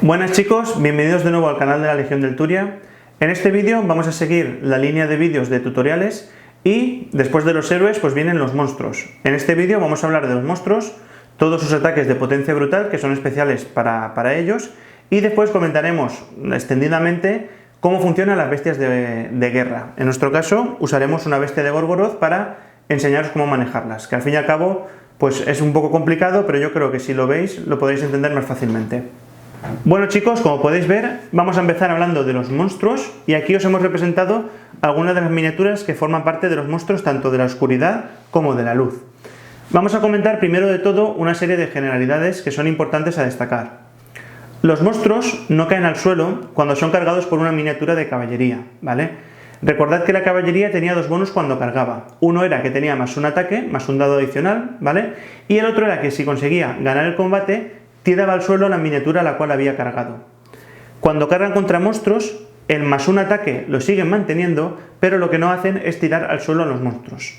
Buenas chicos, bienvenidos de nuevo al canal de la Legión del Turia. En este vídeo vamos a seguir la línea de vídeos de tutoriales y después de los héroes pues vienen los monstruos. En este vídeo vamos a hablar de los monstruos, todos sus ataques de potencia brutal que son especiales para ellos, y después comentaremos extendidamente cómo funcionan las bestias de guerra. En nuestro caso usaremos una bestia de Gorgoroth para enseñaros cómo manejarlas, que al fin y al cabo pues es un poco complicado, pero yo creo que si lo veis lo podréis entender más fácilmente. Bueno chicos, como podéis ver, vamos a empezar hablando de los monstruos, y aquí os hemos representado algunas de las miniaturas que forman parte de los monstruos tanto de la oscuridad como de la luz. Vamos a comentar primero de todo una serie de generalidades que son importantes a destacar. Los monstruos no caen al suelo cuando son cargados por una miniatura de caballería, ¿vale? Recordad que la caballería tenía dos bonus cuando cargaba. Uno era que tenía más un ataque, más un dado adicional, ¿vale? Y el otro era que si conseguía ganar el combate, tiraba al suelo la miniatura a la cual había cargado. Cuando cargan contra monstruos, el más un ataque lo siguen manteniendo, pero lo que no hacen es tirar al suelo a los monstruos.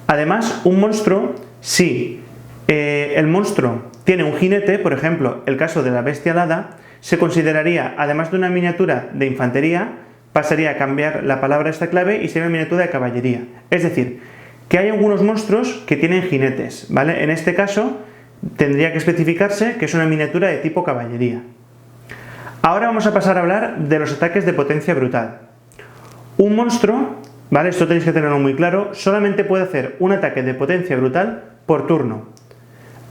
Además, un monstruo, si el monstruo tiene un jinete, por ejemplo, el caso de la bestia alada, se consideraría, además de una miniatura de infantería, pasaría a cambiar la palabra esta clave y sería una miniatura de caballería. Es decir, que hay algunos monstruos que tienen jinetes, ¿vale? En este caso, tendría que especificarse que es una miniatura de tipo caballería. Ahora vamos a pasar a hablar de los ataques de potencia brutal. Un monstruo, ¿vale? Esto tenéis que tenerlo muy claro, solamente puede hacer un ataque de potencia brutal por turno.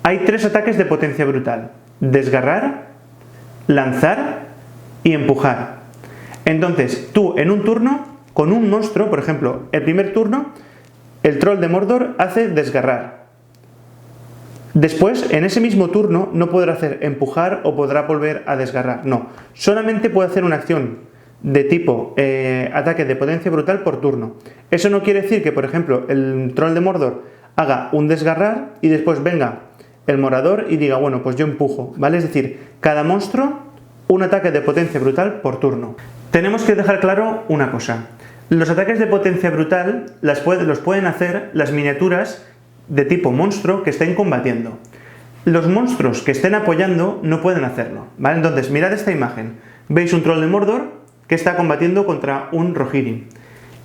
Hay tres ataques de potencia brutal: desgarrar, lanzar y empujar. Entonces, tú en un turno, con un monstruo, por ejemplo, el primer turno, el troll de Mordor hace desgarrar. Después, en ese mismo turno, no podrá hacer empujar o podrá volver a desgarrar. No, solamente puede hacer una acción de tipo ataque de potencia brutal por turno. Eso no quiere decir que, por ejemplo, el troll de Mordor haga un desgarrar y después venga el morador y diga, bueno, pues yo empujo, ¿vale? Es decir, cada monstruo, un ataque de potencia brutal por turno. Tenemos que dejar claro una cosa. Los ataques de potencia brutal los pueden hacer las miniaturas de tipo monstruo que estén combatiendo. Los monstruos que estén apoyando no pueden hacerlo, ¿vale? Entonces, mirad esta imagen. Veis un troll de Mordor que está combatiendo contra un Rohirrim.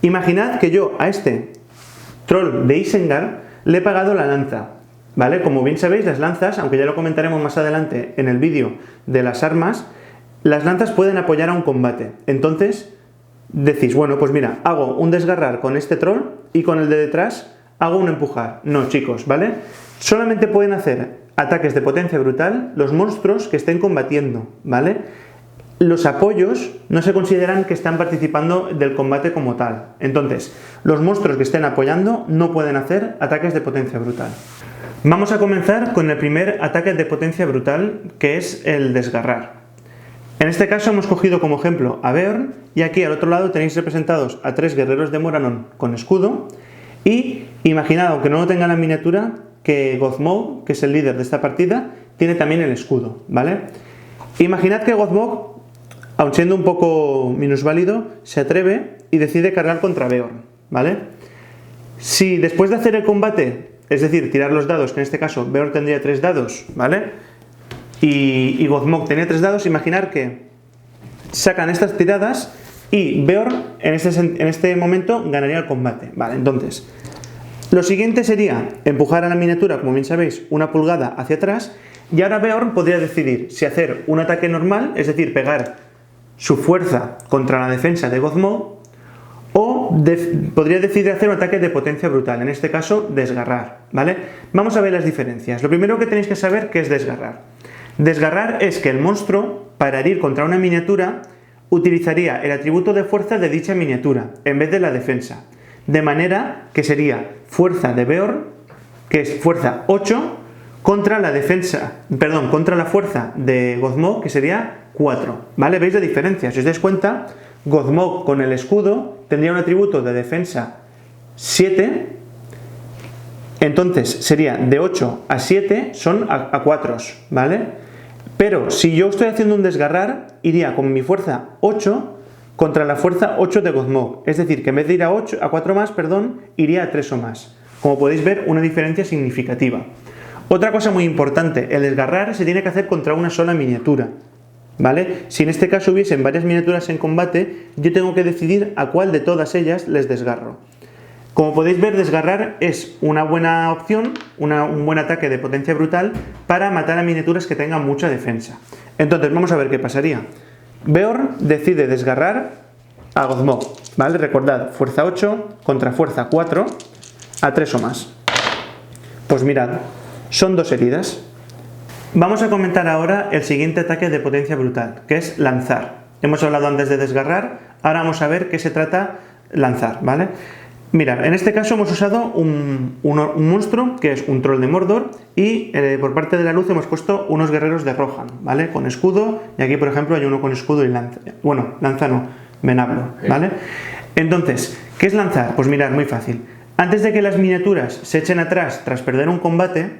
Imaginad que yo a este troll de Isengard le he pagado la lanza, ¿vale? Como bien sabéis, las lanzas, aunque ya lo comentaremos más adelante en el vídeo de las armas, las lanzas pueden apoyar a un combate. Entonces, decís, bueno, pues mira, hago un desgarrar con este troll y con el de detrás hago un empujar. No, chicos, ¿vale? Solamente pueden hacer ataques de potencia brutal los monstruos que estén combatiendo, ¿vale? Los apoyos no se consideran que están participando del combate como tal. Entonces, los monstruos que estén apoyando no pueden hacer ataques de potencia brutal. Vamos a comenzar con el primer ataque de potencia brutal, que es el desgarrar. En este caso hemos cogido como ejemplo a Beorn, y aquí al otro lado tenéis representados a tres guerreros de Morannon con escudo. Y imaginad, aunque no lo tenga en la miniatura, que Gothmog, que es el líder de esta partida, tiene también el escudo, ¿vale? Imaginad que Gothmog, aun siendo un poco minusválido, se atreve y decide cargar contra Beorn, ¿vale? Si después de hacer el combate, es decir, tirar los dados, que en este caso Beorn tendría 3 dados, ¿vale? Y Gothmog tenía 3 dados, imaginar que sacan estas tiradas y Beorn en este momento ganaría el combate, ¿vale? Entonces, lo siguiente sería empujar a la miniatura, como bien sabéis, una pulgada hacia atrás, y ahora Beorn podría decidir si hacer un ataque normal, es decir, pegar su fuerza contra la defensa de Gothmog, o podría decidir hacer un ataque de potencia brutal, en este caso desgarrar, ¿vale? Vamos a ver las diferencias. Lo primero que tenéis que saber que es desgarrar. Desgarrar es que el monstruo, para herir contra una miniatura, utilizaría el atributo de fuerza de dicha miniatura, en vez de la defensa. De manera que sería fuerza de Beorn, que es fuerza 8, contra la fuerza de Gothmog, que sería 4, ¿vale? ¿Veis la diferencia? Si os dais cuenta, Gothmog con el escudo tendría un atributo de defensa 7, entonces sería de 8 a 7, son a 4, ¿vale? Pero si yo estoy haciendo un desgarrar, iría con mi fuerza 8 contra la fuerza 8 de Gothmog. Es decir, que en vez de ir a 4 más, iría a 3 o más. Como podéis ver, una diferencia significativa. Otra cosa muy importante, el desgarrar se tiene que hacer contra una sola miniatura, ¿vale? Si en este caso hubiesen varias miniaturas en combate, yo tengo que decidir a cuál de todas ellas les desgarro. Como podéis ver, desgarrar es una buena opción, un buen ataque de potencia brutal para matar a miniaturas que tengan mucha defensa. Entonces vamos a ver qué pasaría. Beorn decide desgarrar a Gozmog, ¿vale? Recordad, fuerza 8 contra fuerza 4 a 3 o más. Pues mirad, son 2 heridas. Vamos a comentar ahora el siguiente ataque de potencia brutal, que es lanzar. Hemos hablado antes de desgarrar, ahora vamos a ver qué se trata lanzar, ¿vale? Mirad, en este caso hemos usado un monstruo que es un troll de Mordor y por parte de la luz hemos puesto unos guerreros de Rohan, ¿vale? Con escudo, y aquí por ejemplo hay uno con escudo y lanza. Bueno, lanza no, venablo, ¿vale? Entonces, ¿qué es lanzar? Pues mirad, muy fácil. Antes de que las miniaturas se echen atrás tras perder un combate,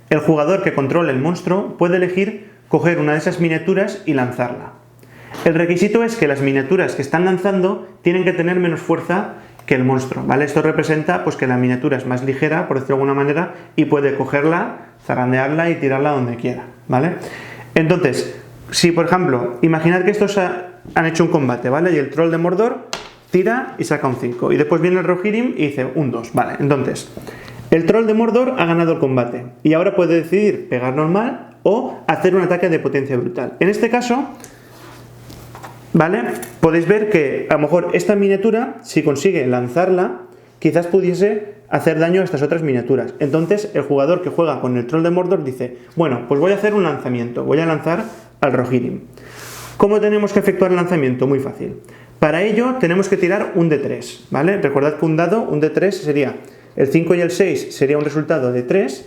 el jugador que controle el monstruo puede elegir coger una de esas miniaturas y lanzarla. El requisito es que las miniaturas que están lanzando tienen que tener menos fuerza que el monstruo, ¿vale? Esto representa pues que la miniatura es más ligera, por decirlo de alguna manera, y puede cogerla, zarandearla y tirarla donde quiera, ¿vale? Entonces, si por ejemplo, imaginad que estos han hecho un combate, ¿vale? Y el troll de Mordor tira y saca un 5, y después viene el Rohirrim y dice un 2, ¿vale? Entonces, el troll de Mordor ha ganado el combate, y ahora puede decidir pegar normal o hacer un ataque de potencia brutal. En este caso, ¿vale? Podéis ver que a lo mejor esta miniatura, si consigue lanzarla, quizás pudiese hacer daño a estas otras miniaturas. Entonces el jugador que juega con el troll de Mordor dice, bueno, pues voy a hacer un lanzamiento, voy a lanzar al Rohirrim. ¿Cómo tenemos que efectuar el lanzamiento? Muy fácil. Para ello tenemos que tirar un D3, ¿vale? Recordad que un dado, un D3 sería el 5 y el 6 sería un resultado de 3,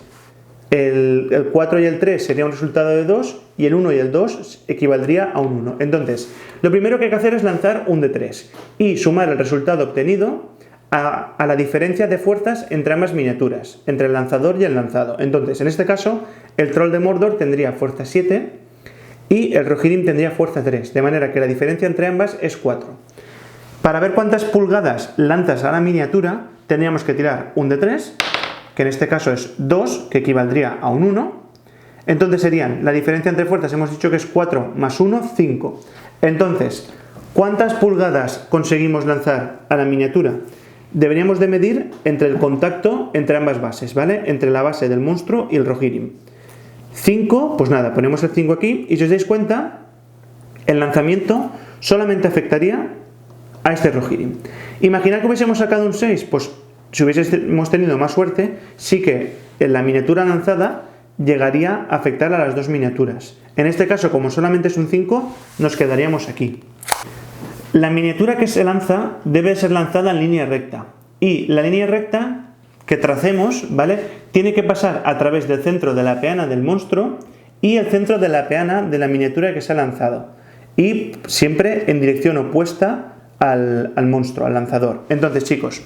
el 4 y el 3 sería un resultado de 2 y el 1 y el 2 equivaldría a un 1. Entonces, lo primero que hay que hacer es lanzar un D3 y sumar el resultado obtenido a la diferencia de fuerzas entre ambas miniaturas, entre el lanzador y el lanzado. Entonces, en este caso, el troll de Mordor tendría fuerza 7 y el Rohirrim tendría fuerza 3, de manera que la diferencia entre ambas es 4. Para ver cuántas pulgadas lanzas a la miniatura, tendríamos que tirar un D3, que en este caso es 2, que equivaldría a un 1. Entonces serían, la diferencia entre fuerzas hemos dicho que es 4 más 1, 5. Entonces, ¿cuántas pulgadas conseguimos lanzar a la miniatura? Deberíamos de medir entre el contacto entre ambas bases, ¿vale? Entre la base del monstruo y el Rohirrim. 5, pues nada, ponemos el 5 aquí, y si os dais cuenta, el lanzamiento solamente afectaría a este Rohirrim. Imaginad que hubiésemos sacado un 6, pues si hubiésemos tenido más suerte, sí que en la miniatura lanzada llegaría a afectar a las dos miniaturas. En este caso, como solamente es un 5, nos quedaríamos aquí. La miniatura que se lanza debe ser lanzada en línea recta. Y la línea recta que tracemos, ¿vale?, tiene que pasar a través del centro de la peana del monstruo y el centro de la peana de la miniatura que se ha lanzado. Y siempre en dirección opuesta al monstruo, al lanzador. Entonces, chicos,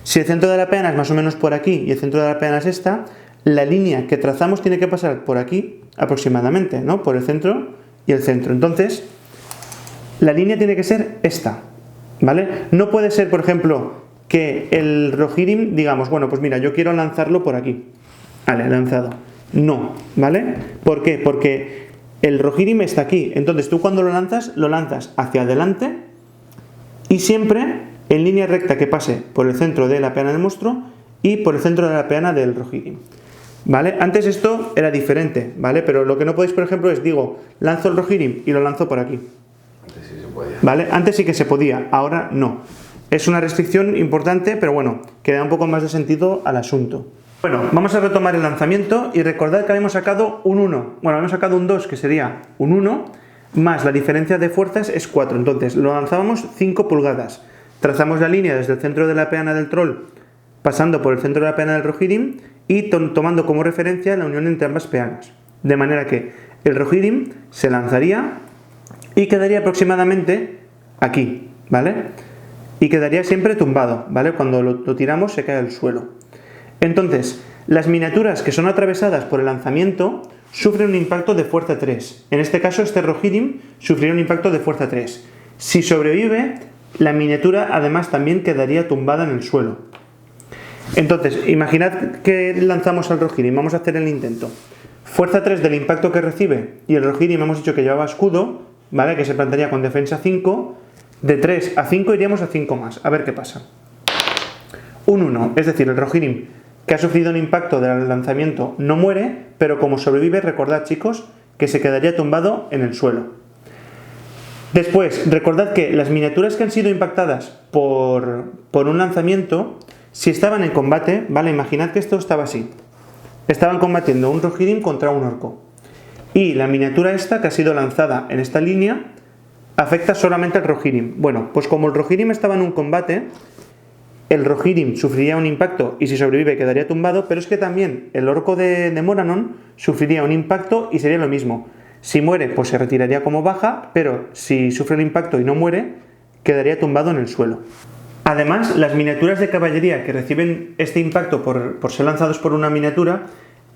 si el centro de la peana es más o menos por aquí y el centro de la peana es esta, la línea que trazamos tiene que pasar por aquí aproximadamente, ¿no? Por el centro y el centro. Entonces, la línea tiene que ser esta, ¿vale? No puede ser, por ejemplo, que el Rohirrim, digamos, bueno, pues mira, yo quiero lanzarlo por aquí. Vale, lanzado. No, ¿vale? ¿Por qué? Porque el Rohirrim está aquí. Entonces tú cuando lo lanzas hacia adelante y siempre en línea recta que pase por el centro de la peana del monstruo y por el centro de la peana del Rohirrim, ¿vale? Antes esto era diferente, ¿vale? Pero lo que no podéis, por ejemplo, es, digo, lanzo el Rohirrim y lo lanzo por aquí. Antes sí se podía. ¿Vale? Antes sí que se podía, ahora no. Es una restricción importante, pero bueno, que da un poco más de sentido al asunto. Bueno, vamos a retomar el lanzamiento y recordad que habíamos sacado un 1. Bueno, habíamos sacado un 2, que sería un 1, más la diferencia de fuerzas es 4. Entonces, lo lanzábamos 5 pulgadas. Trazamos la línea desde el centro de la peana del troll, pasando por el centro de la peana del Rohirrim y tomando como referencia la unión entre ambas peanas. De manera que el Rohirrim se lanzaría y quedaría aproximadamente aquí, ¿vale? Y quedaría siempre tumbado, ¿vale? Cuando lo tiramos se cae al suelo. Entonces, las miniaturas que son atravesadas por el lanzamiento sufren un impacto de fuerza 3. En este caso, este Rohirrim sufriría un impacto de fuerza 3. Si sobrevive, la miniatura además también quedaría tumbada en el suelo. Entonces, imaginad que lanzamos al Rohirrim, vamos a hacer el intento. Fuerza 3 del impacto que recibe y el Rohirrim hemos dicho que llevaba escudo, ¿vale? Que se plantearía con defensa 5, de 3 a 5 iríamos a 5 más, a ver qué pasa. Un 1, es decir, el Rohirrim que ha sufrido un impacto del lanzamiento no muere, pero como sobrevive, recordad chicos, que se quedaría tumbado en el suelo. Después, recordad que las miniaturas que han sido impactadas por un lanzamiento, si estaban en combate, ¿vale? Imaginad que esto estaba así. Estaban combatiendo un Rohirrim contra un orco. Y la miniatura esta que ha sido lanzada en esta línea afecta solamente al Rohirrim. Bueno, pues como el Rohirrim estaba en un combate, el Rohirrim sufriría un impacto y si sobrevive quedaría tumbado, pero es que también el orco de Morannon sufriría un impacto y sería lo mismo. Si muere, pues se retiraría como baja, pero si sufre el impacto y no muere, quedaría tumbado en el suelo. Además, las miniaturas de caballería que reciben este impacto por ser lanzados por una miniatura,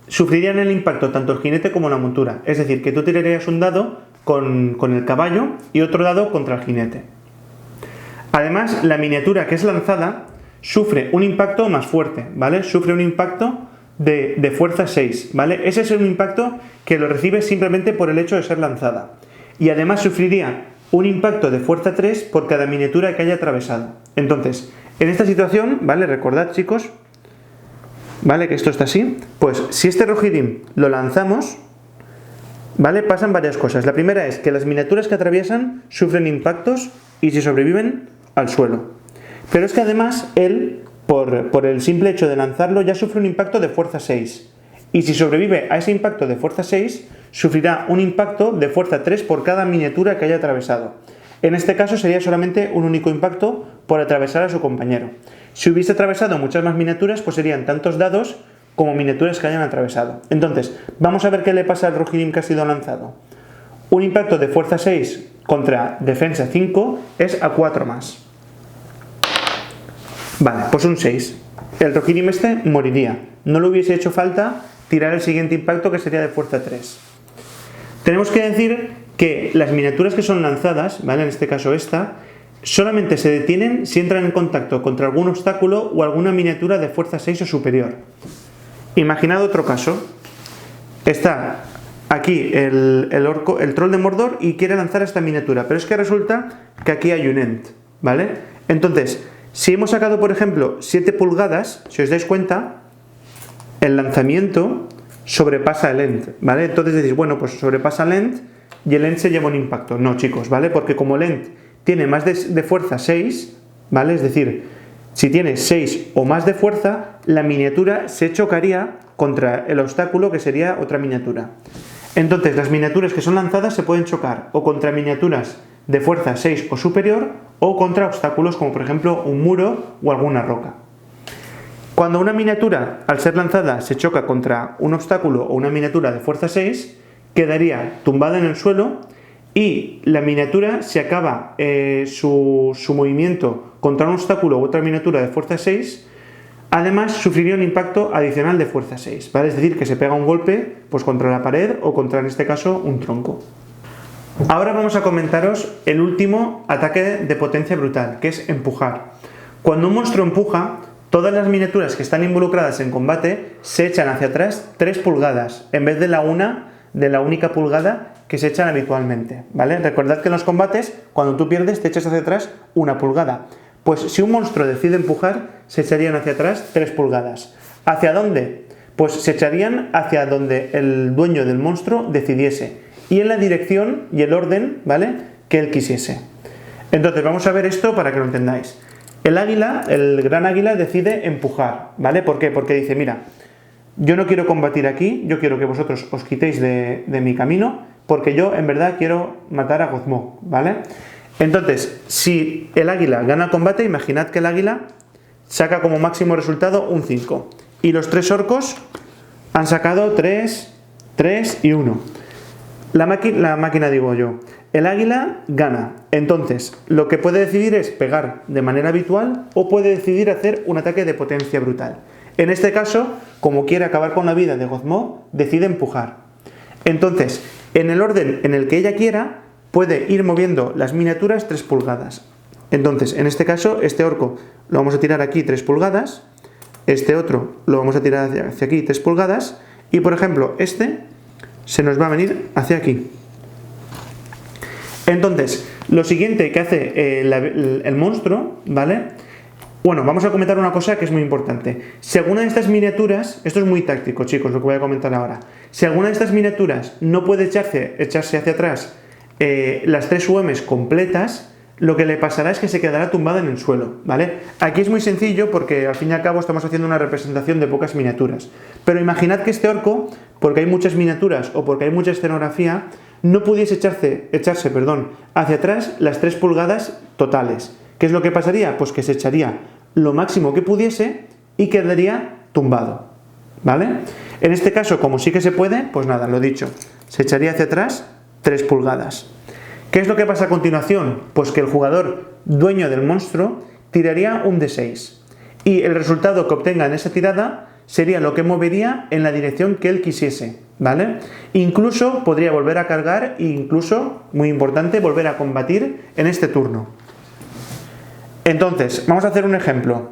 sufrirían el impacto tanto el jinete como la montura. Es decir, que tú tirarías un dado con el caballo y otro dado contra el jinete. Además, la miniatura que es lanzada sufre un impacto más fuerte, ¿vale? Sufre un impacto de fuerza 6, ¿vale? Ese es un impacto que lo recibe simplemente por el hecho de ser lanzada. Y además sufriría un impacto de fuerza 3 por cada miniatura que haya atravesado. Entonces, en esta situación, ¿vale? Recordad, chicos, ¿vale? Que esto está así. Pues si este Rohirrim lo lanzamos, ¿vale? Pasan varias cosas. La primera es que las miniaturas que atraviesan sufren impactos y si sobreviven al suelo. Pero es que además él, por el simple hecho de lanzarlo, ya sufre un impacto de fuerza 6. Y si sobrevive a ese impacto de fuerza 6, sufrirá un impacto de fuerza 3 por cada miniatura que haya atravesado. En este caso sería solamente un único impacto por atravesar a su compañero. Si hubiese atravesado muchas más miniaturas, pues serían tantos dados como miniaturas que hayan atravesado. Entonces, vamos a ver qué le pasa al Rohirrim que ha sido lanzado. Un impacto de fuerza 6 contra defensa 5 es a 4 más. Vale, pues un 6. El Rohirrim este moriría. No le hubiese hecho falta tirar el siguiente impacto que sería de fuerza 3. Tenemos que decir que las miniaturas que son lanzadas, ¿vale? En este caso esta, solamente se detienen si entran en contacto contra algún obstáculo o alguna miniatura de fuerza 6 o superior. Imaginad otro caso. Está aquí el troll de Mordor y quiere lanzar esta miniatura, pero es que resulta que aquí hay un Ent, ¿vale? Entonces, si hemos sacado, por ejemplo, 7 pulgadas, si os dais cuenta, el lanzamiento sobrepasa el Ent, ¿vale? Entonces decís, bueno, pues sobrepasa el Ent y el Ent se lleva un impacto. No, chicos, ¿vale? Porque como el Ent tiene más de fuerza 6, ¿vale? Es decir, si tiene 6 o más de fuerza, la miniatura se chocaría contra el obstáculo que sería otra miniatura. Entonces, las miniaturas que son lanzadas se pueden chocar o contra miniaturas de fuerza 6 o superior o contra obstáculos como por ejemplo un muro o alguna roca. Cuando una miniatura al ser lanzada se choca contra un obstáculo o una miniatura de fuerza 6, quedaría tumbada en el suelo y la miniatura, si acaba su movimiento contra un obstáculo u otra miniatura de fuerza 6, además sufriría un impacto adicional de fuerza 6, ¿vale? Es decir, que se pega un golpe pues, contra la pared o contra, en este caso, un tronco. Ahora vamos a comentaros el último ataque de potencia brutal, que es empujar. Cuando un monstruo empuja, todas las miniaturas que están involucradas en combate se echan hacia atrás 3 pulgadas, en vez de la única pulgada que se echan habitualmente, ¿vale? Recordad que en los combates, cuando tú pierdes, te echas hacia atrás 1 pulgada. Pues si un monstruo decide empujar, se echarían hacia atrás 3 pulgadas. ¿Hacia dónde? Pues se echarían hacia donde el dueño del monstruo decidiese. Y en la dirección y el orden, ¿vale?, que él quisiese. Entonces vamos a ver esto para que lo entendáis. El águila, el gran águila, decide empujar, ¿vale? ¿Por qué? Porque dice, mira, yo no quiero combatir aquí, yo quiero que vosotros os quitéis de mi camino, porque yo en verdad quiero matar a Gothmog, ¿vale? Entonces, si el águila gana el combate, imaginad que el águila saca como máximo resultado un 5. Y los 3 orcos han sacado 3, 3 y 1. La máquina digo yo. El águila gana. Entonces, lo que puede decidir es pegar de manera habitual o puede decidir hacer un ataque de potencia brutal. En este caso, como quiere acabar con la vida de Gothmog, decide empujar. Entonces, en el orden en el que ella quiera, puede ir moviendo las miniaturas 3 pulgadas. Entonces, en este caso, este orco lo vamos a tirar aquí 3 pulgadas, este otro lo vamos a tirar hacia aquí 3 pulgadas, y por ejemplo, este se nos va a venir hacia aquí. Entonces, lo siguiente que hace el monstruo, ¿vale? Bueno, vamos a comentar una cosa que es muy importante. Si alguna de estas miniaturas, esto es muy táctico, chicos, lo que voy a comentar ahora. Si alguna de estas miniaturas no puede echarse hacia atrás las 3 UMs completas, lo que le pasará es que se quedará tumbada en el suelo, ¿vale? Aquí es muy sencillo porque al fin y al cabo estamos haciendo una representación de pocas miniaturas. Pero imaginad que este orco, porque hay muchas miniaturas o porque hay mucha escenografía, no pudiese echarse hacia atrás las 3 pulgadas totales. ¿Qué es lo que pasaría? Pues que se echaría lo máximo que pudiese y quedaría tumbado, ¿vale? En este caso, como sí que se puede, pues nada, lo dicho, se echaría hacia atrás 3 pulgadas. ¿Qué es lo que pasa a continuación? Pues que el jugador dueño del monstruo tiraría un D6 y el resultado que obtenga en esa tirada sería lo que movería en la dirección que él quisiese, ¿vale? Incluso podría volver a cargar e incluso, muy importante, volver a combatir en este turno. Entonces, vamos a hacer un ejemplo.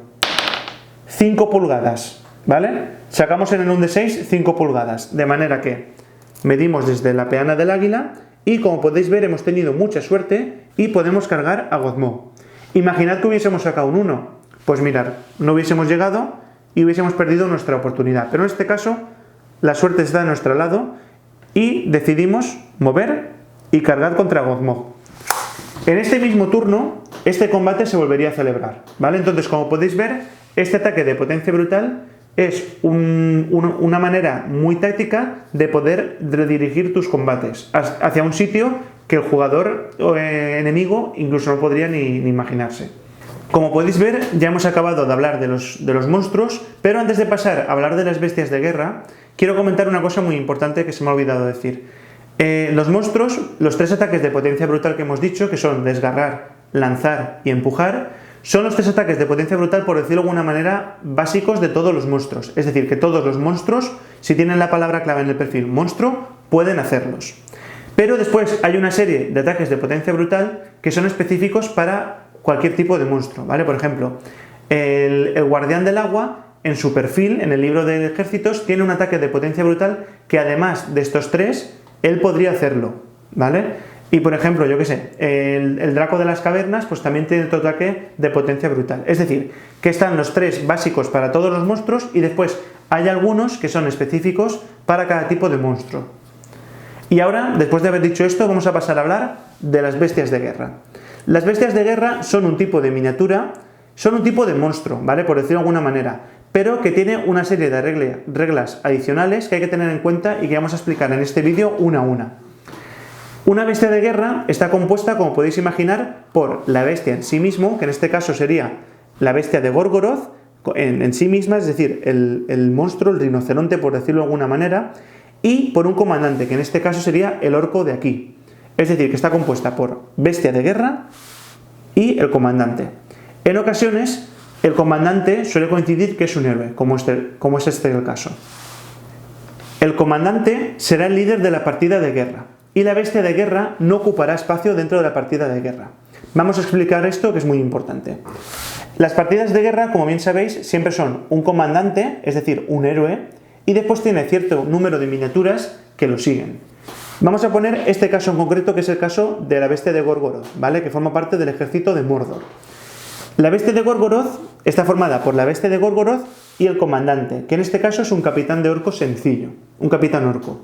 5 pulgadas, ¿vale? Sacamos en el 1 de 6 5 pulgadas, de manera que medimos desde la peana del águila y, como podéis ver, hemos tenido mucha suerte y podemos cargar a Gozmo. Imaginad que hubiésemos sacado un 1, pues mirad, no hubiésemos llegado y hubiésemos perdido nuestra oportunidad. Pero en este caso, la suerte está a nuestro lado y decidimos mover y cargar contra Gozmo. En este mismo turno, este combate se volvería a celebrar, ¿vale? Entonces, como podéis ver, este ataque de potencia brutal es una manera muy táctica de poder redirigir tus combates hacia un sitio que el jugador enemigo incluso no podría ni imaginarse. Como podéis ver, ya hemos acabado de hablar de los monstruos, pero antes de pasar a hablar de las bestias de guerra, quiero comentar una cosa muy importante que se me ha olvidado decir. Los monstruos, los 3 ataques de potencia brutal que hemos dicho, que son desgarrar, lanzar y empujar, son los 3 ataques de potencia brutal, por decirlo de alguna manera, básicos de todos los monstruos. Es decir, que todos los monstruos, si tienen la palabra clave en el perfil monstruo, pueden hacerlos. Pero después hay una serie de ataques de potencia brutal que son específicos para cualquier tipo de monstruo, ¿vale? Por ejemplo, el guardián del agua, en su perfil, en el libro de ejércitos, tiene un ataque de potencia brutal que, además de estos 3, él podría hacerlo, ¿vale? Y por ejemplo, yo qué sé, el Draco de las Cavernas pues también tiene otro ataque de potencia brutal. Es decir, que están los 3 básicos para todos los monstruos y después hay algunos que son específicos para cada tipo de monstruo. Y ahora, después de haber dicho esto, vamos a pasar a hablar de las bestias de guerra. Las bestias de guerra son un tipo de miniatura, son un tipo de monstruo, ¿vale? Por decirlo de alguna manera, pero que tiene una serie de reglas adicionales que hay que tener en cuenta y que vamos a explicar en este vídeo una a una. Una bestia de guerra está compuesta, como podéis imaginar, por la bestia en sí mismo, que en este caso sería la bestia de Gorgoroth en sí misma, es decir, el monstruo, el rinoceronte, por decirlo de alguna manera, y por un comandante, que en este caso sería el orco de aquí. Es decir, que está compuesta por bestia de guerra y el comandante. En ocasiones, el comandante suele coincidir que es un héroe, como es este el caso. El comandante será el líder de la partida de guerra y la bestia de guerra no ocupará espacio dentro de la partida de guerra. Vamos a explicar esto, que es muy importante. Las partidas de guerra, como bien sabéis, siempre son un comandante, es decir, un héroe, y después tiene cierto número de miniaturas que lo siguen. Vamos a poner este caso en concreto, que es el caso de la bestia de Gorgoroth, ¿vale? Que forma parte del ejército de Mordor. La bestia de Gorgoroth está formada por la bestia de Gorgoroth y el comandante, que en este caso es un capitán de orcos sencillo, un capitán orco.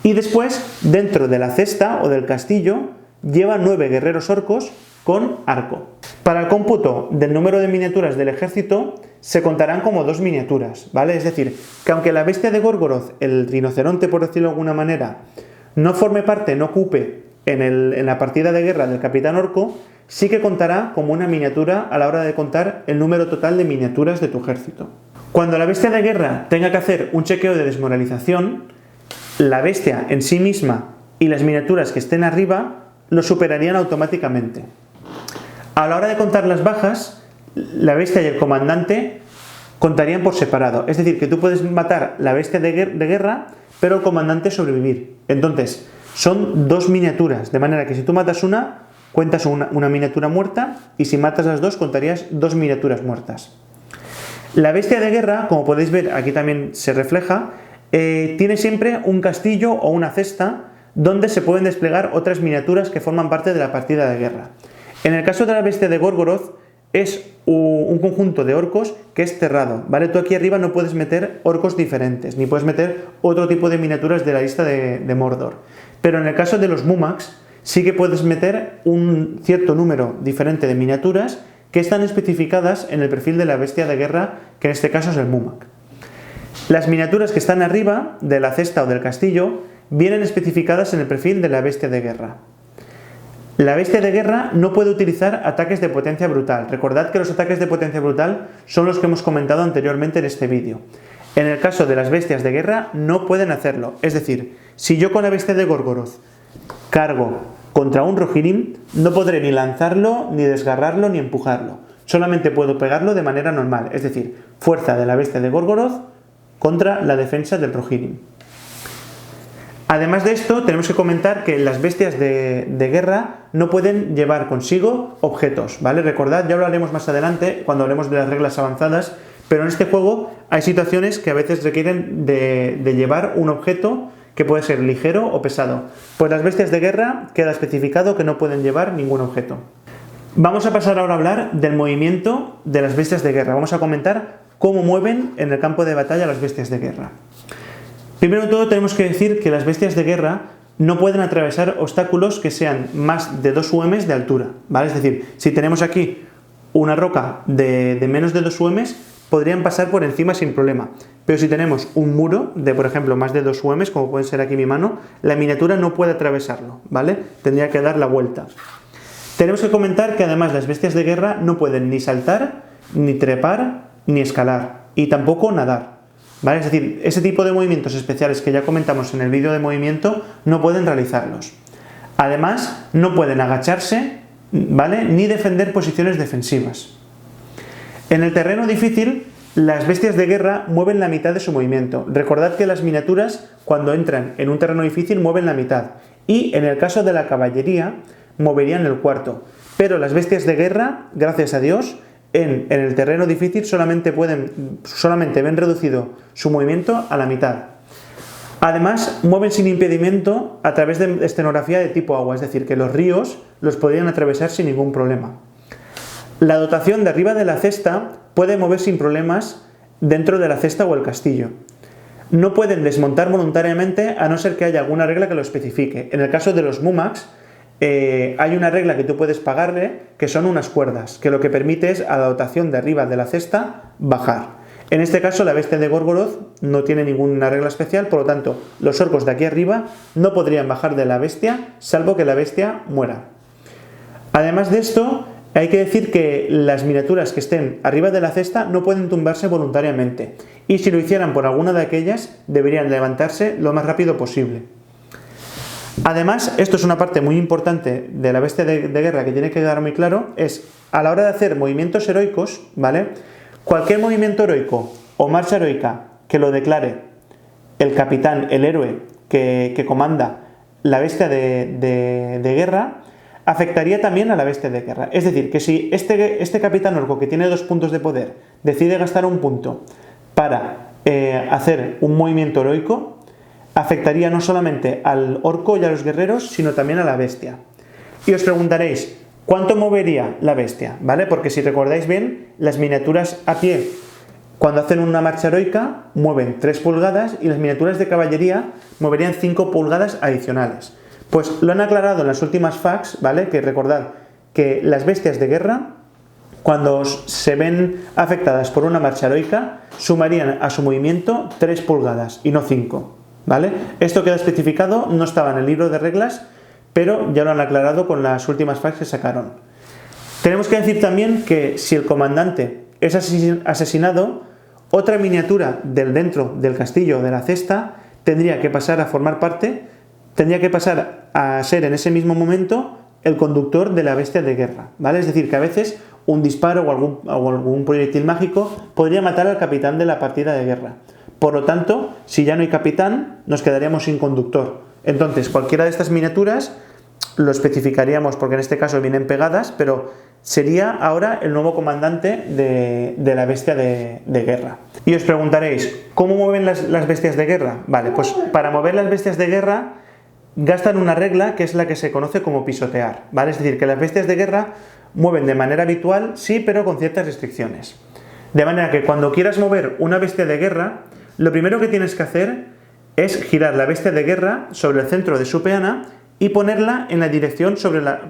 Y después, dentro de la cesta o del castillo, lleva 9 guerreros orcos con arco. Para el cómputo del número de miniaturas del ejército, se contarán como 2 miniaturas, ¿vale? Es decir, que aunque la bestia de Gorgoroth, el rinoceronte por decirlo de alguna manera, no forme parte, no ocupe en la partida de guerra del capitán orco, sí que contará como una miniatura a la hora de contar el número total de miniaturas de tu ejército. Cuando la bestia de guerra tenga que hacer un chequeo de desmoralización, la bestia en sí misma y las miniaturas que estén arriba lo superarían automáticamente. A la hora de contar las bajas, la bestia y el comandante contarían por separado. Es decir, que tú puedes matar la bestia de guerra, pero el comandante sobrevivir. Entonces, son 2 miniaturas, de manera que si tú matas una, cuentas una miniatura muerta, y si matas las 2, contarías 2 miniaturas muertas. La bestia de guerra, como podéis ver, aquí también se refleja, tiene siempre un castillo o una cesta donde se pueden desplegar otras miniaturas que forman parte de la partida de guerra. En el caso de la bestia de Gorgoroth es un conjunto de orcos que es cerrado, ¿vale? Tú aquí arriba no puedes meter orcos diferentes, ni puedes meter otro tipo de miniaturas de la lista de Mordor. Pero en el caso de los Mumax sí que puedes meter un cierto número diferente de miniaturas que están especificadas en el perfil de la bestia de guerra, que en este caso es el Mumak. Las miniaturas que están arriba de la cesta o del castillo vienen especificadas en el perfil de la bestia de guerra. La bestia de guerra no puede utilizar ataques de potencia brutal. Recordad que los ataques de potencia brutal son los que hemos comentado anteriormente en este vídeo. En el caso de las bestias de guerra no pueden hacerlo. Es decir, si yo con la bestia de Gorgoroth cargo contra un Rohirrim, no podré ni lanzarlo, ni desgarrarlo, ni empujarlo. Solamente puedo pegarlo de manera normal. Es decir, fuerza de la bestia de Gorgoroth contra la defensa del Rohirrim. Además de esto, tenemos que comentar que las bestias de guerra no pueden llevar consigo objetos, ¿vale? Recordad, ya lo haremos más adelante cuando hablemos de las reglas avanzadas, pero en este juego hay situaciones que a veces requieren de llevar un objeto que puede ser ligero o pesado. Pues las bestias de guerra queda especificado que no pueden llevar ningún objeto. Vamos a pasar ahora a hablar del movimiento de las bestias de guerra. Vamos a comentar cómo mueven en el campo de batalla las bestias de guerra. Primero de todo tenemos que decir que las bestias de guerra no pueden atravesar obstáculos que sean más de 2 UM de altura, ¿vale? Es decir, si tenemos aquí una roca de menos de 2 UM, podrían pasar por encima sin problema. Pero si tenemos un muro de, por ejemplo, más de 2 UM, como puede ser aquí mi mano, la miniatura no puede atravesarlo, ¿vale? Tendría que dar la vuelta. Tenemos que comentar que además las bestias de guerra no pueden ni saltar, ni trepar, ni escalar, y tampoco nadar. ¿Vale? Es decir, ese tipo de movimientos especiales que ya comentamos en el vídeo de movimiento no pueden realizarlos. Además, no pueden agacharse, ¿vale? Ni defender posiciones defensivas. En el terreno difícil, las bestias de guerra mueven la mitad de su movimiento. Recordad que las miniaturas, cuando entran en un terreno difícil, mueven la mitad. Y en el caso de la caballería, moverían el cuarto. Pero las bestias de guerra, gracias a Dios, en el terreno difícil solamente ven reducido su movimiento a la mitad. Además, mueven sin impedimento a través de escenografía de tipo agua, es decir, que los ríos los podrían atravesar sin ningún problema. La dotación de arriba de la cesta puede mover sin problemas dentro de la cesta o el castillo. No pueden desmontar voluntariamente a no ser que haya alguna regla que lo especifique. En el caso de los Mumax, hay una regla que tú puedes pagarle, que son unas cuerdas, que lo que permite es a la dotación de arriba de la cesta bajar. En este caso la bestia de Gorgoroth no tiene ninguna regla especial, por lo tanto los orcos de aquí arriba no podrían bajar de la bestia salvo que la bestia muera. Además de esto, hay que decir que las miniaturas que estén arriba de la cesta no pueden tumbarse voluntariamente, y si lo hicieran por alguna de aquellas deberían levantarse lo más rápido posible. Además, esto es una parte muy importante de la bestia de guerra que tiene que quedar muy claro, es a la hora de hacer movimientos heroicos, ¿vale? Cualquier movimiento heroico o marcha heroica que lo declare el capitán, el héroe que comanda la bestia de guerra, afectaría también a la bestia de guerra. Es decir, que si este capitán orco que tiene 2 puntos de poder decide gastar un punto para hacer un movimiento heroico, afectaría no solamente al orco y a los guerreros, sino también a la bestia. Y os preguntaréis, ¿cuánto movería la bestia? ¿Vale? Porque si recordáis bien, las miniaturas a pie, cuando hacen una marcha heroica, mueven 3 pulgadas y las miniaturas de caballería moverían 5 pulgadas adicionales. Pues lo han aclarado en las últimas FAQs, ¿vale? Que recordad que las bestias de guerra, cuando se ven afectadas por una marcha heroica, sumarían a su movimiento 3 pulgadas y no 5. ¿Vale? Esto queda especificado, no estaba en el libro de reglas, pero ya lo han aclarado con las últimas FAQs que sacaron. Tenemos que decir también que si el comandante es asesinado, otra miniatura del dentro del castillo o de la cesta tendría que pasar a formar parte, tendría que pasar a ser en ese mismo momento el conductor de la bestia de guerra, ¿vale? Es decir, que a veces un disparo o algún proyectil mágico podría matar al capitán de la partida de guerra. Por lo tanto, si ya no hay capitán, nos quedaríamos sin conductor. Entonces, cualquiera de estas miniaturas lo especificaríamos, porque en este caso vienen pegadas, pero sería ahora el nuevo comandante de la bestia de guerra. Y os preguntaréis, ¿cómo mueven las bestias de guerra? Vale, pues para mover las bestias de guerra gastan una regla que es la que se conoce como pisotear, ¿vale? Es decir, que las bestias de guerra mueven de manera habitual, sí, pero con ciertas restricciones. De manera que cuando quieras mover una bestia de guerra, lo primero que tienes que hacer es girar la bestia de guerra sobre el centro de su peana y ponerla en la dirección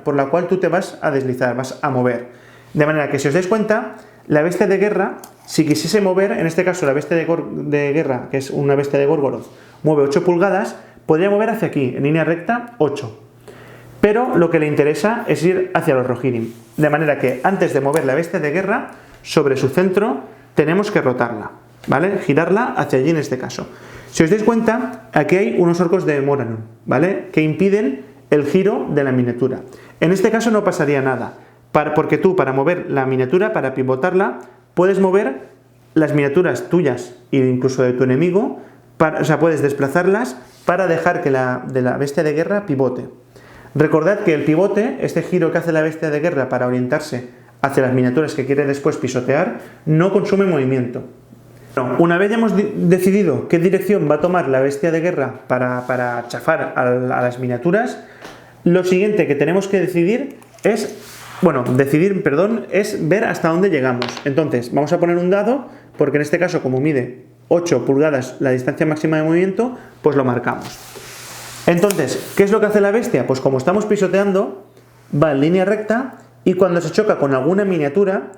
por la cual tú te vas a deslizar, vas a mover. De manera que, si os dais cuenta, la bestia de guerra, si quisiese mover, en este caso la bestia de guerra, que es una bestia de Gorgoroth, mueve 8 pulgadas, podría mover hacia aquí, en línea recta, 8. Pero lo que le interesa es ir hacia los Rohirrim. De manera que antes de mover la bestia de guerra, sobre su centro tenemos que rotarla, ¿vale? Girarla hacia allí en este caso. Si os dais cuenta, aquí hay unos orcos de Morannon, ¿vale? Que impiden el giro de la miniatura. En este caso no pasaría nada, porque tú, para mover la miniatura, para pivotarla, puedes mover las miniaturas tuyas e incluso de tu enemigo, o sea, puedes desplazarlas para dejar que la bestia de guerra pivote. Recordad que el pivote, este giro que hace la bestia de guerra para orientarse hacia las miniaturas que quiere después pisotear, no consume movimiento. Bueno, una vez ya hemos decidido qué dirección va a tomar la bestia de guerra para chafar a las miniaturas, lo siguiente que tenemos que decidir es ver hasta dónde llegamos. Entonces, vamos a poner un dado, porque en este caso, como mide 8 pulgadas la distancia máxima de movimiento, pues lo marcamos. Entonces, ¿qué es lo que hace la bestia? Pues como estamos pisoteando, va en línea recta y cuando se choca con alguna miniatura,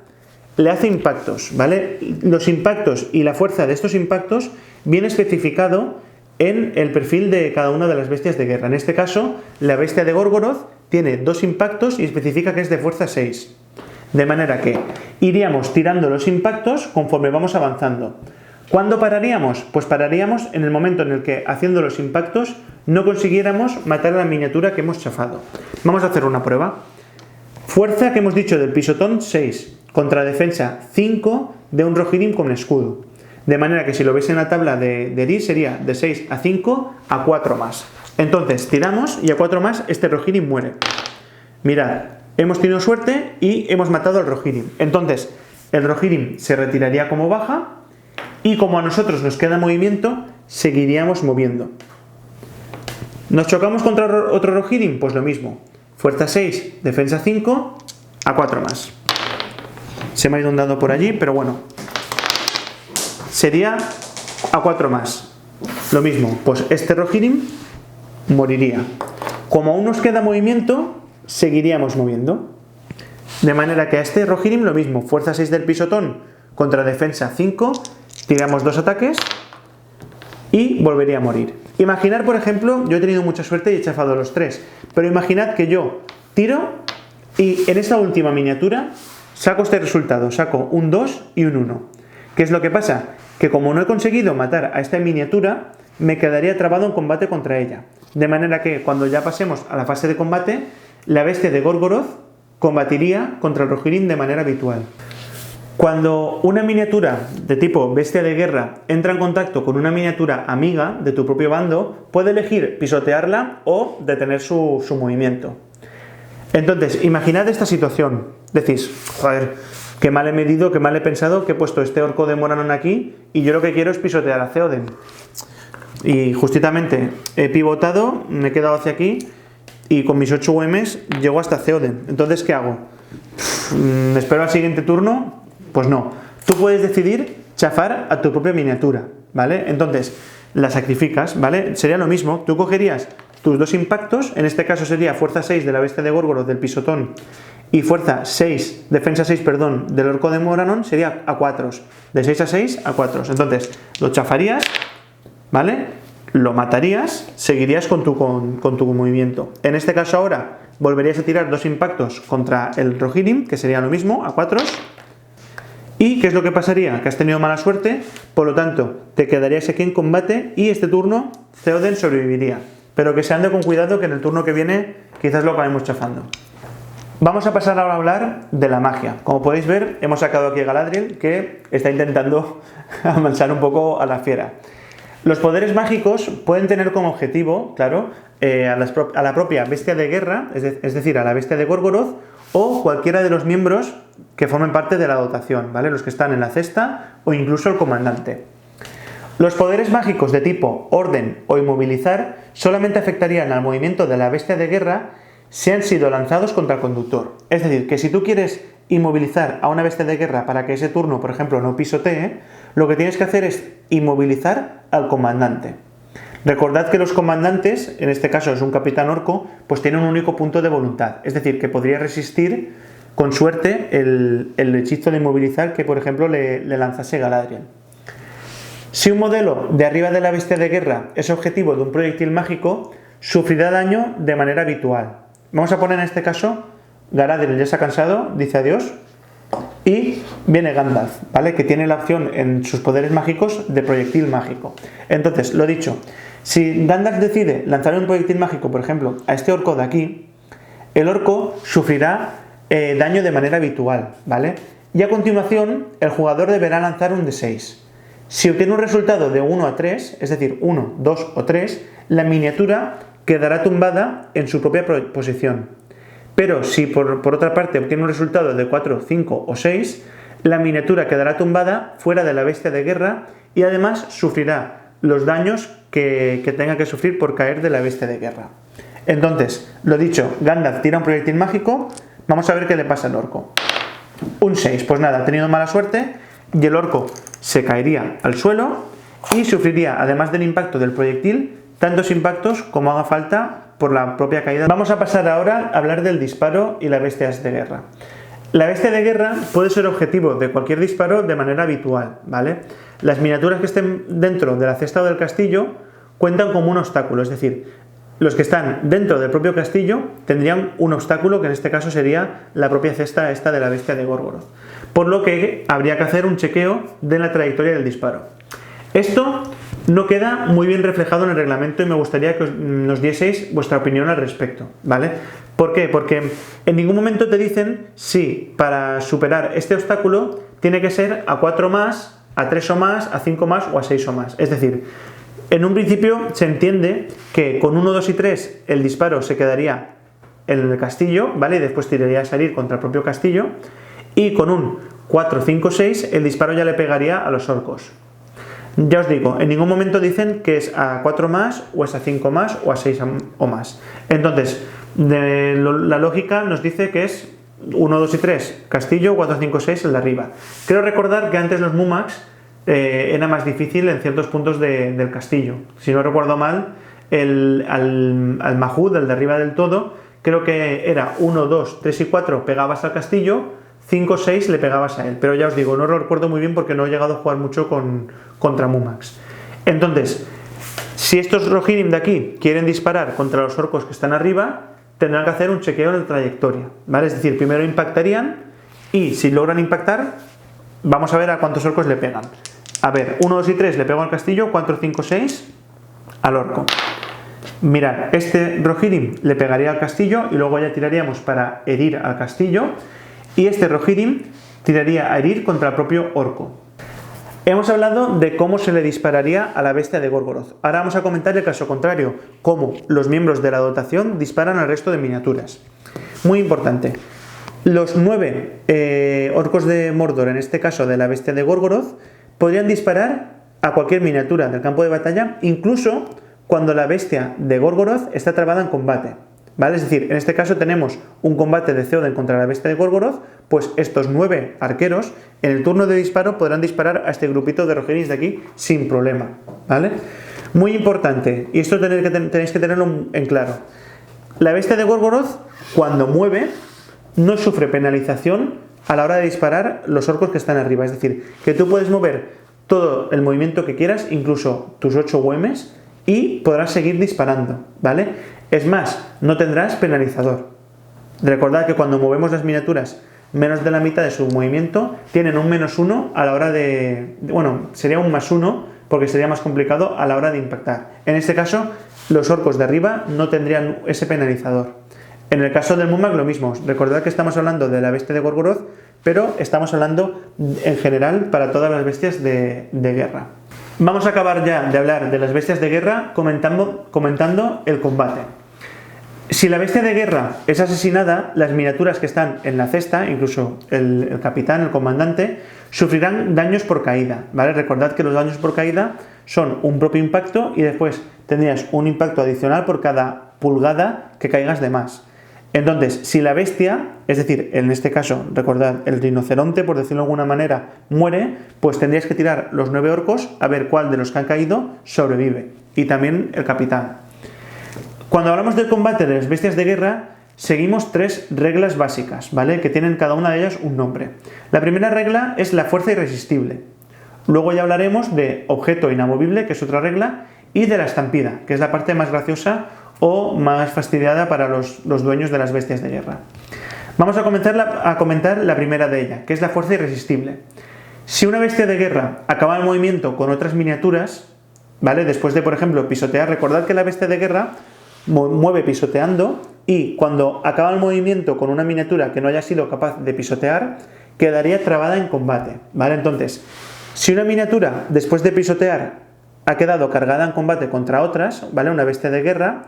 le hace impactos, ¿vale? Los impactos y la fuerza de estos impactos viene especificado en el perfil de cada una de las bestias de guerra. En este caso, la bestia de Gorgoroth tiene 2 impactos y especifica que es de fuerza 6. De manera que iríamos tirando los impactos conforme vamos avanzando. ¿Cuándo pararíamos? Pues pararíamos en el momento en el que, haciendo los impactos, no consiguiéramos matar a la miniatura que hemos chafado. Vamos a hacer una prueba. Fuerza que hemos dicho del pisotón 6, contra defensa 5 de un Rohirrim con escudo. De manera que si lo veis en la tabla de herir sería de 6 a 5 a 4 más. Entonces tiramos y a 4 más este Rohirrim muere. Mirad, hemos tenido suerte y hemos matado al Rohirrim. Entonces el Rohirrim se retiraría como baja y como a nosotros nos queda movimiento, seguiríamos moviendo. ¿Nos chocamos contra otro Rohirrim? Pues lo mismo. Fuerza 6, defensa 5, a 4 más. Se me ha ido un dado por allí, pero bueno. Sería a 4 más. Lo mismo, pues este Rohirrim moriría. Como aún nos queda movimiento, seguiríamos moviendo. De manera que a este Rohirrim lo mismo. Fuerza 6 del pisotón contra defensa 5. Tiramos 2 ataques y volvería a morir. Imaginar, por ejemplo, yo he tenido mucha suerte y he chafado los 3, pero imaginad que yo tiro y en esta última miniatura saco este resultado, saco un 2 y un 1. ¿Qué es lo que pasa? Que como no he conseguido matar a esta miniatura, me quedaría trabado en combate contra ella. De manera que cuando ya pasemos a la fase de combate, la bestia de Gorgoroth combatiría contra el Rohirrim de manera habitual. Cuando una miniatura de tipo bestia de guerra entra en contacto con una miniatura amiga de tu propio bando, puede elegir pisotearla o detener su movimiento. Entonces, imaginad esta situación. Decís, joder, qué mal he medido, qué mal he pensado, que he puesto este orco de Morannon aquí y yo lo que quiero es pisotear a Theoden. Y justamente he pivotado, me he quedado hacia aquí y con mis 8 UMs llego hasta Theoden. Entonces, ¿qué hago? ¿Me espero al siguiente turno? Pues no. Tú puedes decidir chafar a tu propia miniatura, ¿vale? Entonces, la sacrificas, ¿vale? Sería lo mismo. Tú cogerías tus 2 impactos, en este caso sería fuerza 6 de la bestia de Gorgoroth del pisotón y fuerza 6, defensa 6, perdón, del orco de Morannon, sería a 4. De 6 a 6 a 4. Entonces, lo chafarías, ¿vale? Lo matarías, seguirías con tu movimiento. En este caso ahora, volverías a tirar 2 impactos contra el Rohirrim, que sería lo mismo, a 4. ¿Y qué es lo que pasaría? Que has tenido mala suerte, por lo tanto, te quedarías aquí en combate y este turno Theoden sobreviviría. Pero que se ande con cuidado que en el turno que viene quizás lo acabemos chafando. Vamos a pasar ahora a hablar de la magia. Como podéis ver, hemos sacado aquí a Galadriel, que está intentando amansar un poco a la fiera. Los poderes mágicos pueden tener como objetivo, claro, a la propia bestia de guerra, es decir, a la bestia de Gorgoroth, o cualquiera de los miembros que formen parte de la dotación, ¿vale? Los que están en la cesta o incluso el comandante. Los poderes mágicos de tipo orden o inmovilizar solamente afectarían al movimiento de la bestia de guerra si han sido lanzados contra el conductor. Es decir, que si tú quieres inmovilizar a una bestia de guerra para que ese turno, por ejemplo, no pisotee, lo que tienes que hacer es inmovilizar al comandante. Recordad que los comandantes, en este caso es un capitán orco, pues tienen un único punto de voluntad. Es decir, que podría resistir con suerte el hechizo de inmovilizar que, por ejemplo, le lanzase Galadriel. Si un modelo de arriba de la bestia de guerra es objetivo de un proyectil mágico, sufrirá daño de manera habitual. Vamos a poner en este caso, Galadriel ya se ha cansado, dice adiós, y viene Gandalf, ¿vale? Que tiene la opción en sus poderes mágicos de proyectil mágico. Entonces, lo dicho, si Gandalf decide lanzar un proyectil mágico, por ejemplo, a este orco de aquí, el orco sufrirá daño de manera habitual, ¿vale? Y a continuación, el jugador deberá lanzar un D6. Si obtiene un resultado de 1 a 3, es decir, 1, 2 o 3, la miniatura quedará tumbada en su propia posición. Pero si por otra parte obtiene un resultado de 4, 5 o 6, la miniatura quedará tumbada fuera de la bestia de guerra y además sufrirá los daños que tenga que sufrir por caer de la bestia de guerra. Entonces, lo dicho, Gandalf tira un proyectil mágico, vamos a ver qué le pasa al orco. Un 6, pues nada, ha tenido mala suerte y el orco se caería al suelo y sufriría, además del impacto del proyectil, tantos impactos como haga falta por la propia caída. Vamos a pasar ahora a hablar del disparo y las bestias de guerra. La bestia de guerra puede ser objetivo de cualquier disparo de manera habitual, ¿vale? Las miniaturas que estén dentro de la cesta o del castillo cuentan como un obstáculo, es decir, los que están dentro del propio castillo tendrían un obstáculo que en este caso sería la propia cesta esta de la bestia de Gorgoroth, por lo que habría que hacer un chequeo de la trayectoria del disparo. Esto no queda muy bien reflejado en el reglamento y me gustaría que nos dieseis vuestra opinión al respecto, ¿vale? ¿Por qué? Porque en ningún momento te dicen si para superar este obstáculo tiene que ser a 4 más, a 3 o más, a 5 más o a 6 o más. Es decir, en un principio se entiende que con 1, 2 y 3 el disparo se quedaría en el castillo, ¿vale? Y después tiraría a salir contra el propio castillo. Y con un 4, 5, 6 el disparo ya le pegaría a los orcos. Ya os digo, en ningún momento dicen que es a 4 más, o es a 5 más, o a 6 o más. Entonces, la lógica nos dice que es 1, 2 y 3, castillo, 4, 5, 6, el de arriba. Creo recordar que antes los Mumax era más difícil en ciertos puntos del castillo. Si no recuerdo mal, al Mahud, el de arriba del todo, creo que era 1, 2, 3 y 4 pegabas al castillo, 5, 6 le pegabas a él, pero ya os digo, no lo recuerdo muy bien porque no he llegado a jugar mucho contra Mumax. Entonces, si estos Rohirrim de aquí quieren disparar contra los orcos que están arriba, tendrán que hacer un chequeo de trayectoria, ¿vale? Es decir, primero impactarían y si logran impactar, vamos a ver a cuántos orcos le pegan. A ver, 1, 2 y 3 le pego al castillo, 4, 5, 6 al orco. Mirad, este Rohirrim le pegaría al castillo y luego ya tiraríamos para herir al castillo. Y este Rohirrim tiraría a herir contra el propio orco. Hemos hablado de cómo se le dispararía a la bestia de Gorgoroth. Ahora vamos a comentar el caso contrario, cómo los miembros de la dotación disparan al resto de miniaturas. Muy importante. Los 9 orcos de Mordor, en este caso de la bestia de Gorgoroth, podrían disparar a cualquier miniatura del campo de batalla, incluso cuando la bestia de Gorgoroth está trabada en combate. ¿Vale? Es decir, en este caso tenemos un combate de Theoden contra la bestia de Gorgoroth, pues estos 9 arqueros en el turno de disparo podrán disparar a este grupito de Rohirrim de aquí sin problema, ¿vale? Muy importante, y esto tenéis que tenerlo en claro. La bestia de Gorgoroth, cuando mueve, no sufre penalización a la hora de disparar los orcos que están arriba. Es decir, que tú puedes mover todo el movimiento que quieras, incluso tus 8 UMs, y podrás seguir disparando, ¿vale? Es más, no tendrás penalizador. Recordad que cuando movemos las miniaturas menos de la mitad de su movimiento, tienen un -1 a la hora de... Bueno, sería un +1 porque sería más complicado a la hora de impactar. En este caso, los orcos de arriba no tendrían ese penalizador. En el caso del Mumag lo mismo. Recordad que estamos hablando de la bestia de Gorgoroth, pero estamos hablando en general para todas las bestias de guerra. Vamos a acabar ya de hablar de las bestias de guerra comentando el combate. Si la bestia de guerra es asesinada, las miniaturas que están en la cesta, incluso el capitán, el comandante, sufrirán daños por caída, ¿vale? Recordad que los daños por caída son un propio impacto y después tendrías un impacto adicional por cada pulgada que caigas de más. Entonces, si la bestia, es decir, en este caso, recordad, el rinoceronte, por decirlo de alguna manera, muere, pues tendrías que tirar los 9 orcos a ver cuál de los que han caído sobrevive. Y también el capitán. Cuando hablamos del combate de las bestias de guerra, seguimos 3 reglas básicas, ¿vale? Que tienen cada una de ellas un nombre. La primera regla es la fuerza irresistible. Luego ya hablaremos de objeto inamovible, que es otra regla, y de la estampida, que es la parte más graciosa o más fastidiada para los dueños de las bestias de guerra. Vamos a comentar la primera de ellas, que es la fuerza irresistible. Si una bestia de guerra acaba el movimiento con otras miniaturas, ¿vale? Después de, por ejemplo, pisotear, recordad que la bestia de guerra mueve pisoteando y cuando acaba el movimiento con una miniatura que no haya sido capaz de pisotear, quedaría trabada en combate, ¿vale? Entonces, si una miniatura después de pisotear ha quedado cargada en combate contra otras, ¿vale? Una bestia de guerra,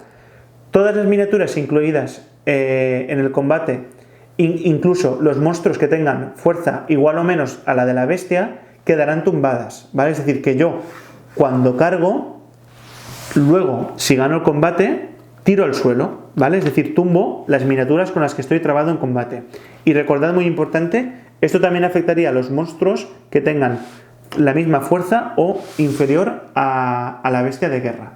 todas las miniaturas incluidas en el combate, incluso los monstruos que tengan fuerza igual o menos a la de la bestia, quedarán tumbadas, ¿vale? Es decir, que yo, cuando cargo, luego, si gano el combate, tiro al suelo, ¿vale? Es decir, tumbo las miniaturas con las que estoy trabado en combate. Y recordad, muy importante, esto también afectaría a los monstruos que tengan la misma fuerza o inferior a la bestia de guerra.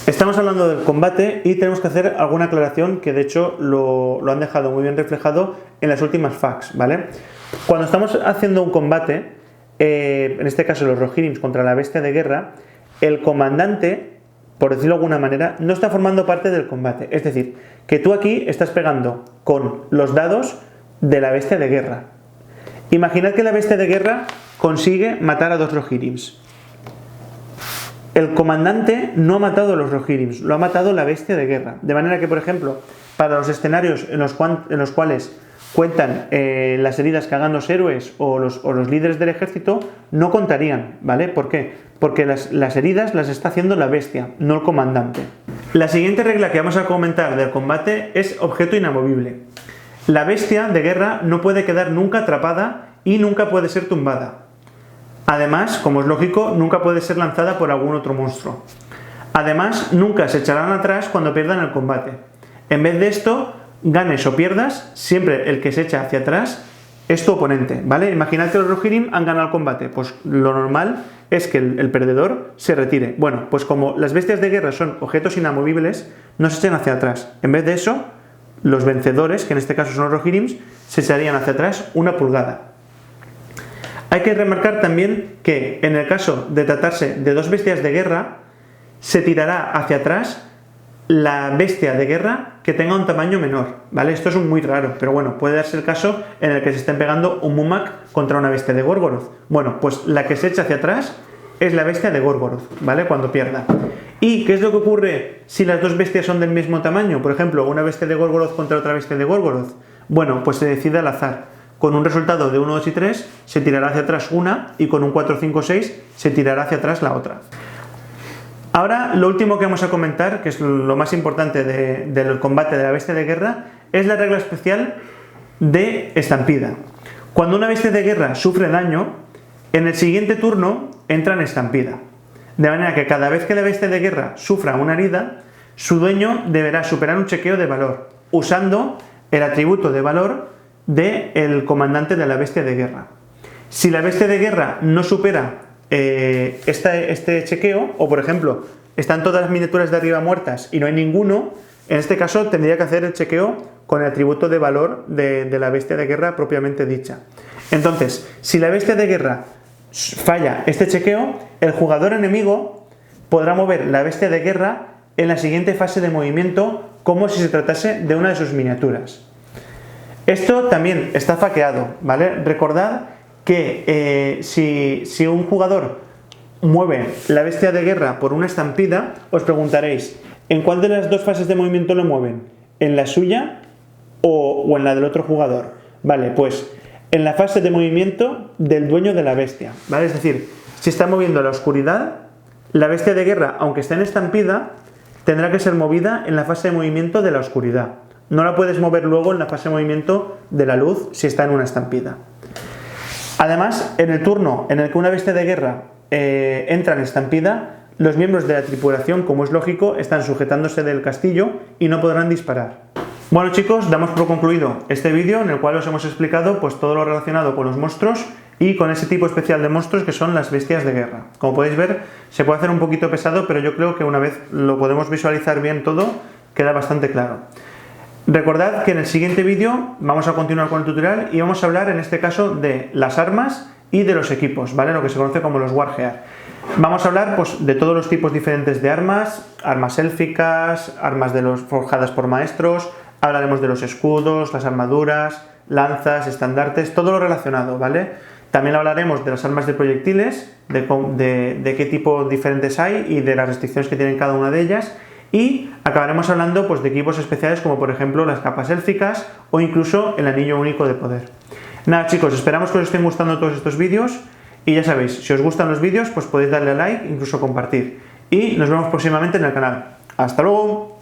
Estamos hablando del combate y tenemos que hacer alguna aclaración que de hecho lo han dejado muy bien reflejado en las últimas FAQs, ¿vale? Cuando estamos haciendo un combate, en este caso los Rohirrims contra la bestia de guerra, el comandante, por decirlo de alguna manera, no está formando parte del combate. Es decir, que tú aquí estás pegando con los dados de la bestia de guerra. Imaginad que la bestia de guerra consigue matar a 2 Rohirrims. El comandante no ha matado a los Rohirrims, lo ha matado la bestia de guerra. De manera que, por ejemplo, para los escenarios en los cuales cuentan las heridas que hagan los héroes o los líderes del ejército, no contarían, ¿vale? ¿Por qué? Porque las heridas las está haciendo la bestia, no el comandante. La siguiente regla que vamos a comentar del combate es objeto inamovible. La bestia de guerra no puede quedar nunca atrapada y nunca puede ser tumbada. Además, como es lógico, nunca puede ser lanzada por algún otro monstruo. Además, nunca se echarán atrás cuando pierdan el combate. En vez de esto, ganes o pierdas, siempre el que se echa hacia atrás es tu oponente, ¿vale? Imaginad que los Rohirrim han ganado el combate, pues lo normal es que el perdedor se retire. Bueno, pues como las bestias de guerra son objetos inamovibles, no se echen hacia atrás. En vez de eso, los vencedores, que en este caso son los Rohirrims, se echarían hacia atrás 1 pulgada. Hay que remarcar también que en el caso de tratarse de 2 bestias de guerra, se tirará hacia atrás la bestia de guerra que tenga un tamaño menor, ¿vale? Esto es muy raro, pero bueno, puede darse el caso en el que se estén pegando un Mumak contra una bestia de Gorgoroth. Bueno, pues la que se echa hacia atrás es la bestia de Gorgoroth, ¿vale? Cuando pierda. ¿Y qué es lo que ocurre si las 2 bestias son del mismo tamaño? Por ejemplo, una bestia de Gorgoroth contra otra bestia de Gorgoroth. Bueno, pues se decide al azar. Con un resultado de 1, 2 y 3 se tirará hacia atrás una y con un 4, 5, 6 se tirará hacia atrás la otra. Ahora lo último que vamos a comentar, que es lo más importante del combate de la bestia de guerra, es la regla especial de estampida. Cuando una bestia de guerra sufre daño, en el siguiente turno entra en estampida. De manera que cada vez que la bestia de guerra sufra una herida, su dueño deberá superar un chequeo de valor, usando el atributo de valor del comandante de la bestia de guerra. Si la bestia de guerra no supera este chequeo, o por ejemplo, están todas las miniaturas de arriba muertas y no hay ninguno, en este caso tendría que hacer el chequeo con el atributo de valor de la bestia de guerra propiamente dicha. Entonces, si la bestia de guerra falla este chequeo, el jugador enemigo podrá mover la bestia de guerra en la siguiente fase de movimiento como si se tratase de una de sus miniaturas. Esto también está faqueado, ¿vale? Recordad que si un jugador mueve la bestia de guerra por una estampida, os preguntaréis, ¿en cuál de las 2 fases de movimiento lo mueven? ¿En la suya o en la del otro jugador? Vale, pues en la fase de movimiento del dueño de la bestia, ¿vale? Es decir, si está moviendo la oscuridad, la bestia de guerra, aunque esté en estampida, tendrá que ser movida en la fase de movimiento de la oscuridad. No la puedes mover luego en la fase de movimiento de la luz si está en una estampida. Además, en el turno en el que una bestia de guerra entra en estampida, los miembros de la tripulación, como es lógico, están sujetándose del castillo y no podrán disparar. Bueno chicos, damos por concluido este vídeo en el cual os hemos explicado pues todo lo relacionado con los monstruos y con ese tipo especial de monstruos que son las bestias de guerra. Como podéis ver, se puede hacer un poquito pesado, pero yo creo que una vez lo podemos visualizar bien todo, queda bastante claro. Recordad que en el siguiente vídeo vamos a continuar con el tutorial y vamos a hablar en este caso de las armas y de los equipos, ¿vale? Lo que se conoce como los Wargear. Vamos a hablar pues, de todos los tipos diferentes de armas, armas élficas, armas forjadas por maestros, hablaremos de los escudos, las armaduras, lanzas, estandartes, todo lo relacionado, ¿vale? También hablaremos de las armas de proyectiles, de qué tipo diferentes hay y de las restricciones que tienen cada una de ellas. Y acabaremos hablando pues, de equipos especiales como por ejemplo las capas élficas o incluso el anillo único de poder. Nada chicos, esperamos que os estén gustando todos estos vídeos y ya sabéis, si os gustan los vídeos pues podéis darle a like, incluso compartir. Y nos vemos próximamente en el canal. ¡Hasta luego!